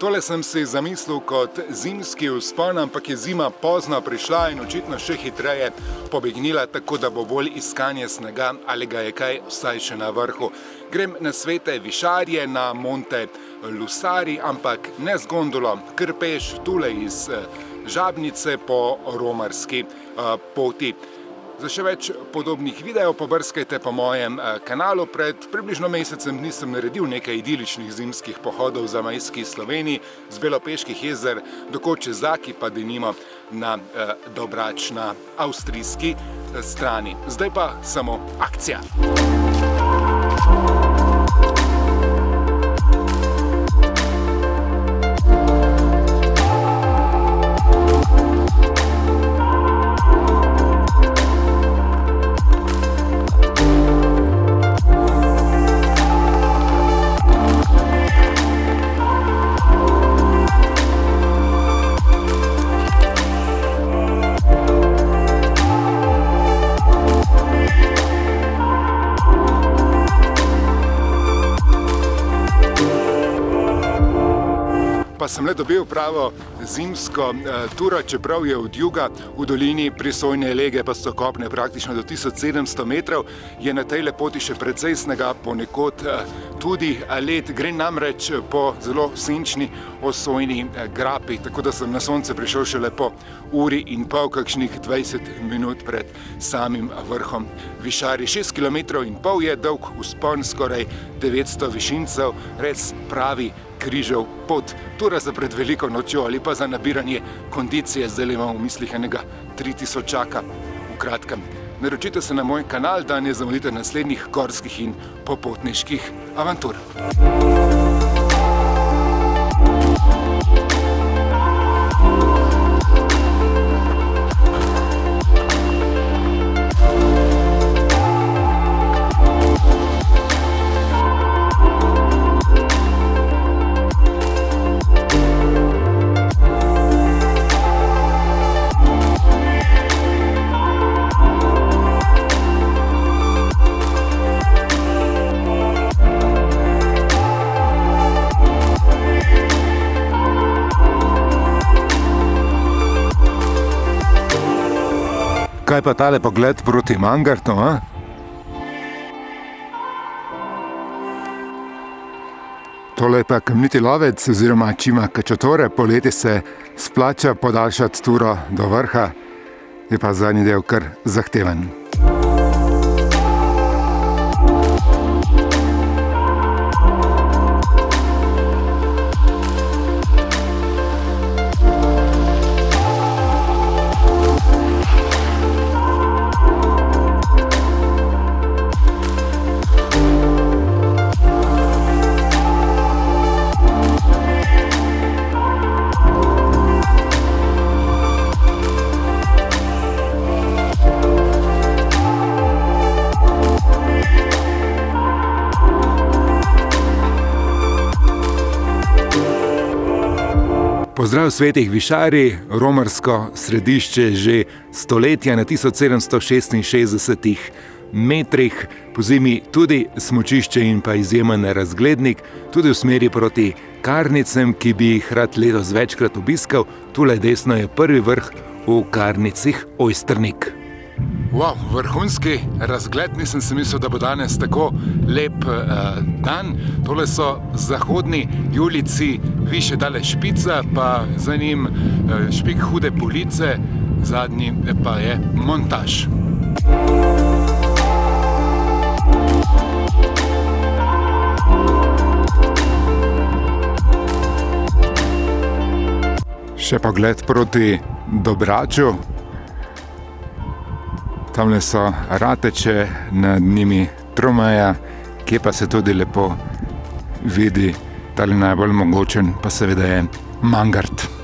Tole sem si zamislil kot zimski vzpon, ampak je zima pozno prišla in očitno še hitreje pobegnila, tako da bo bolj iskanje snega ali ga je kaj vsaj še na vrhu. Grem na Svete Višarje, na Monte Lusari, ampak ne z gondolo, kar peš tule iz Žabnice po romarski poti. Za še več podobnih videov pobrskajte po mojem kanalu. Pred približno mesecem dni sem naredil nekaj idiličnih zimskih pohodov v zamejski Sloveniji, z Belopeških jezer do Koče Zaki, pa denimo na Dobrač na avstrijski strani. Zdaj pa samo akcija! Pa sem le dobil pravo zimsko turo, čeprav je od juga v dolini Prisojne lege pa so kopne praktično do 1700 metrov, je na tej poti še precej snega, ponekod tudi led. Gre namreč po zelo senčni osojni grapi, tako da sem na sonce prišel šele po uri in pol, kakšnih 20 minut pred samim vrhom Višarij. 6,5 km je dolg vzpon, skoraj 900 višincev, res pravi križev pot. Tura za pred veliko nočjo ali pa za nabiranje kondicije. Zdaj imam v mislih enega 3000-čaka. V kratkem, naročite se na moj kanal, da ne zamudite naslednjih gorskih in popotniških avantur. Kaj pa tale pogled proti Mangartu, a? Tole je pa Kamniti lovec oziroma Cima Cacciatore. Poleti se splača podaljšati turo do vrha, je pa zadnji del kar zahteven. Pozdrav Svetih Višarij, romarsko središče že stoletja na 1766 metrih, pozimi tudi smučišče in pa izjemen razglednik, tudi v smeri proti Karnicem, ki bi jih rad letos večkrat obiskal. Tule desno je prvi vrh v Karnicih Ojstrnik. Wow, vrhunski razgled, nisem si mislil, da bo danes tako lep dan. Tole so zahodni Julijci, više dale Špica, pa za njim Špik Hude Police, zadnji pa je Montaž. Še pogled proti Dobraču. Tamle so Rateče, nad njimi Tromeja, kje pa se tudi lepo vidi tale najbolj mogočen, pa seveda je Mangart.